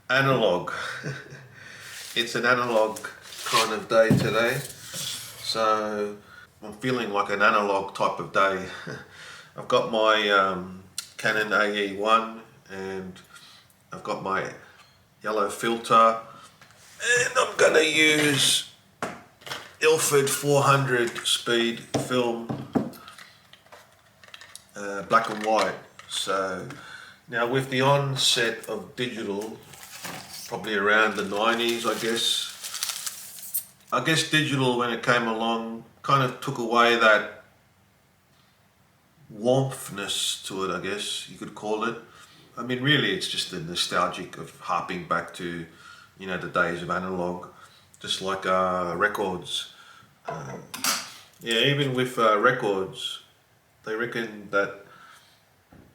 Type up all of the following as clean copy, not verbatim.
Analogue. It's an analog kind of day today, so I'm feeling like an analog type of day. I've got my Canon AE1 and I've got my yellow filter, and I'm gonna use Ilford 400 speed film, black and white. So now with the onset of digital, probably around the 90s, I guess digital, when it came along, kind of took away that warmthness to it, I guess you could call it. I mean, really, it's just the nostalgic of harping back to, the days of analog, just like records. Yeah, even with records, they reckon that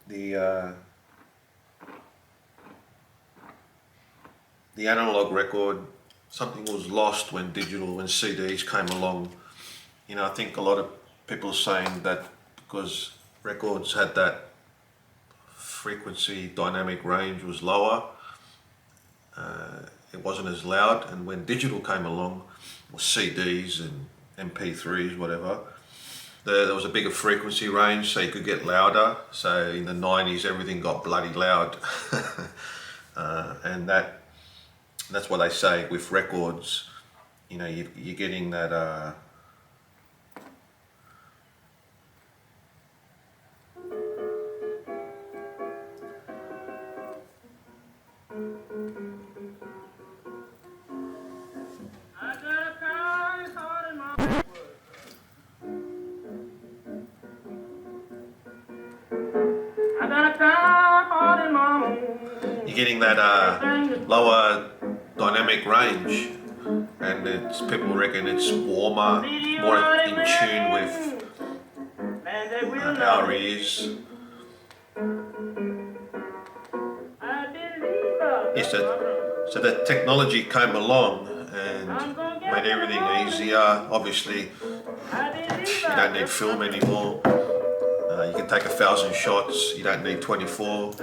the analog record, something was lost when CDs came along. I think a lot of people are saying that because records had that frequency dynamic range was lower, it wasn't as loud, and when digital came along, or CDs and MP3s, whatever, there was a bigger frequency range, so you could get louder. So in the 90s, everything got bloody loud. And that's what they say with records. You're getting that lower dynamic range, and people reckon it's warmer, more in tune with our ears. Yes, so that technology came along and made everything easier. Obviously, you don't need film anymore. You can take 1,000 shots, you don't need 24.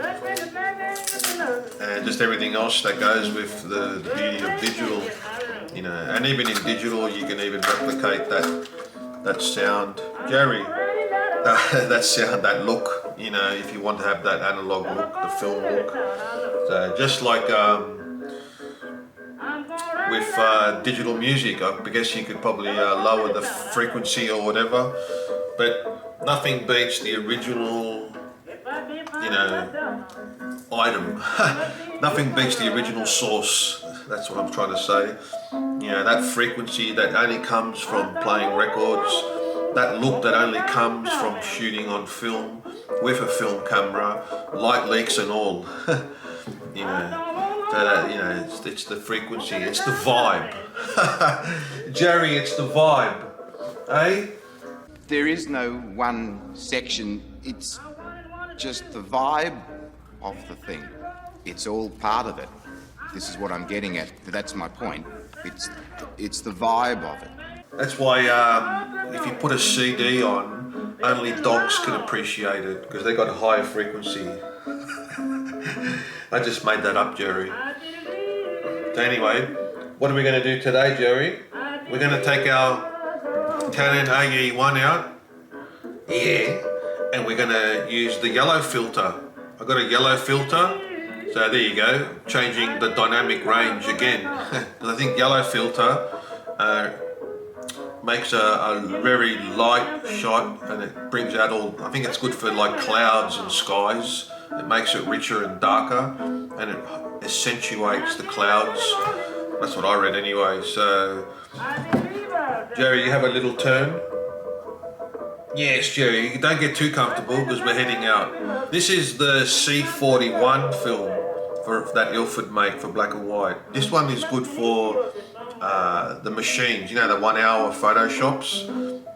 And just everything else that goes with the beauty of digital, and even in digital you can even replicate that sound, Jerry, that sound, that look, if you want to have that analog look, the film look. So just like with digital music, I guess you could probably lower the frequency or whatever, but nothing beats the original, item. Nothing beats the original source. That's what I'm trying to say. That frequency that only comes from playing records, that look that only comes from shooting on film with a film camera, light leaks and all. It's the frequency, it's the vibe. Jerry, it's the vibe, eh? There is no one section, it's just the vibe of the thing. It's all part of it. This is what I'm getting at. That's my point. It's the vibe of it. That's why if you put a CD on, only dogs can appreciate it because they got a higher frequency. I just made that up, Jerry. So anyway, what are we going to do today, Jerry? We're going to take our Canon AE1 out. Yeah. And we're going to use the yellow filter. I've got a yellow filter, so there you go, changing the dynamic range again. Because I think yellow filter makes a very light shot, and it brings out all, I think it's good for like clouds and skies. It makes it richer and darker, and it accentuates the clouds. That's what I read anyway. So, Jerry, you have a little turn. Yes, Jerry, don't get too comfortable because we're heading out. This is the C41 film for that Ilford make for black and white. This one is good for the machines, the 1 hour photo shops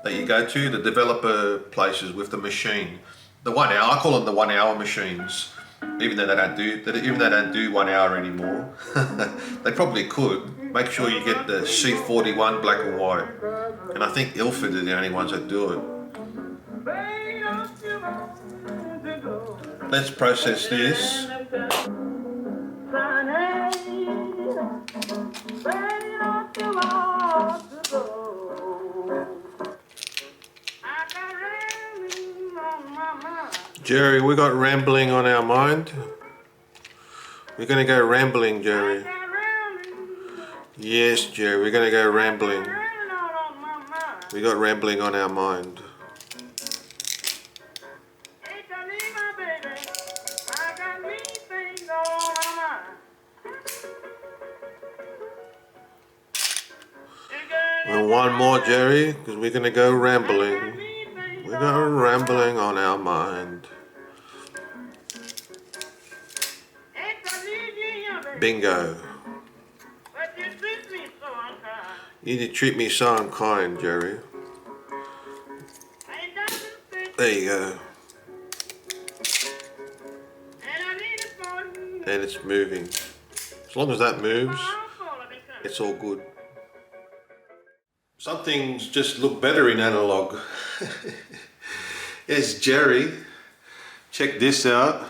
that you go to, the developer places with the machine. The 1 hour, I call them the 1 hour machines, even though they don't do 1 hour anymore. They probably could. Make sure you get the C41 black and white. And I think Ilford are the only ones that do it. Let's process this. Jerry, we got rambling on our mind. We're gonna go rambling, Jerry. Yes, Jerry, we're gonna go rambling. We got rambling on our mind. And one more, Jerry, because we're gonna go rambling. We got rambling on our mind. Bingo. You did treat me so unkind, Jerry. There you go. And it's moving. As long as that moves, it's all good. Some things just look better in analog. Yes, Jerry. Check this out.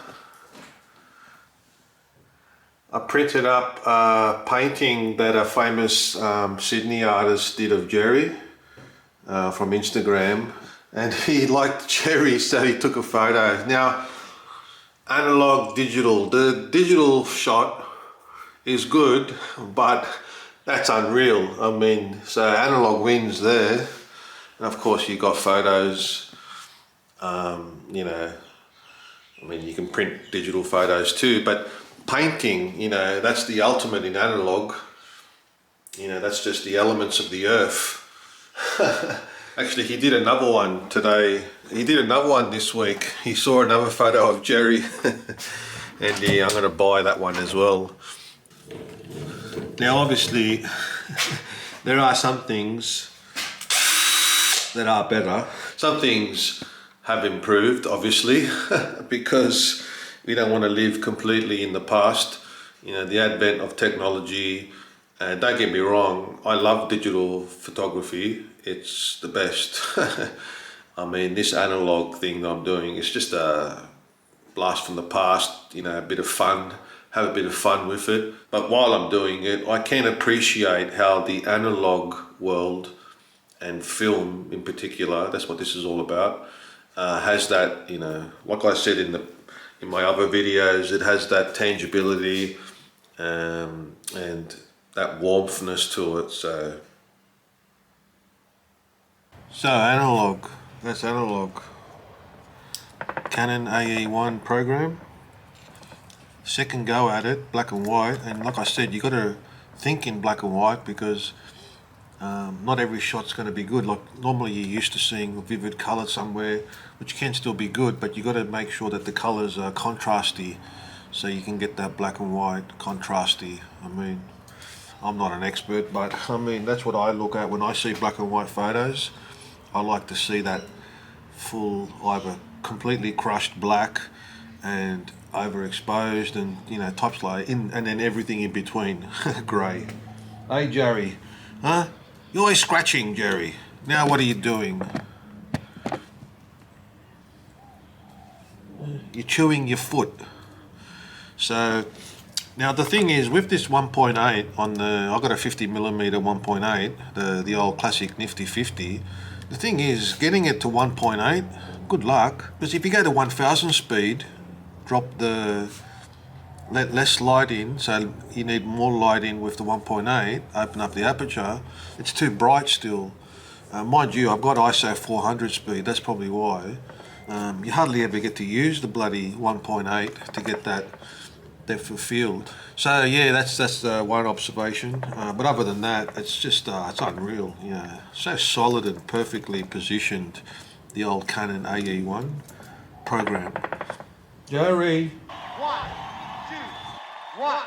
I printed up a painting that a famous Sydney artist did of Jerry from Instagram, and he liked Jerry, so he took a photo. Now, analog, digital. The digital shot is good, but that's unreal. I mean, so analog wins there, and of course you got photos. You know, I mean, you can print digital photos too, but painting, you know, that's the ultimate in analog. You know, that's just the elements of the earth. Actually, he did another one today. He did another one this week. He saw another photo of Jerry. And yeah, I'm going to buy that one as well. Now, obviously, there are some things that are better. Some things have improved, obviously, because we don't want to live completely in the past. You know, the advent of technology, don't get me wrong, I love digital photography. It's the best. I mean, this analog thing that I'm doing is just a blast from the past, you know, a bit of fun, have a bit of fun with it. But while I'm doing it, I can appreciate how the analog world and film in particular, that's what this is all about, has that, you know, like I said in my other videos, it has that tangibility and that warmthness to it. So analog, that's analog. Canon AE1 program. Second go at it, black and white, and like I said, you got to think in black and white because not every shot's going to be good. Like normally you're used to seeing a vivid color somewhere, which can still be good, but you got to make sure that the colors are contrasty, so you can get that black and white contrasty. I mean, I'm not an expert, but I mean that's what I look at when I see black and white photos. I like to see that full, either completely crushed black and overexposed, and you know, types like and then everything in between, grey. Hey Jerry, huh? You're always scratching, Jerry. Now what are you doing? You're chewing your foot. So now the thing is, with this 1.8 on the, I've got a 50mm 1.8, the old classic nifty 50. The thing is, getting it to 1.8, good luck, because if you go to 1000 speed, drop the, let less light in, so you need more light in with the 1.8, open up the aperture, it's too bright still. Mind you, I've got ISO 400 speed, that's probably why. You hardly ever get to use the bloody 1.8 to get that depth of field. So yeah, that's one observation. But other than that, it's just it's unreal. You know, so solid and perfectly positioned. The old Canon AE1 program. Jerry. 1, 2, 1.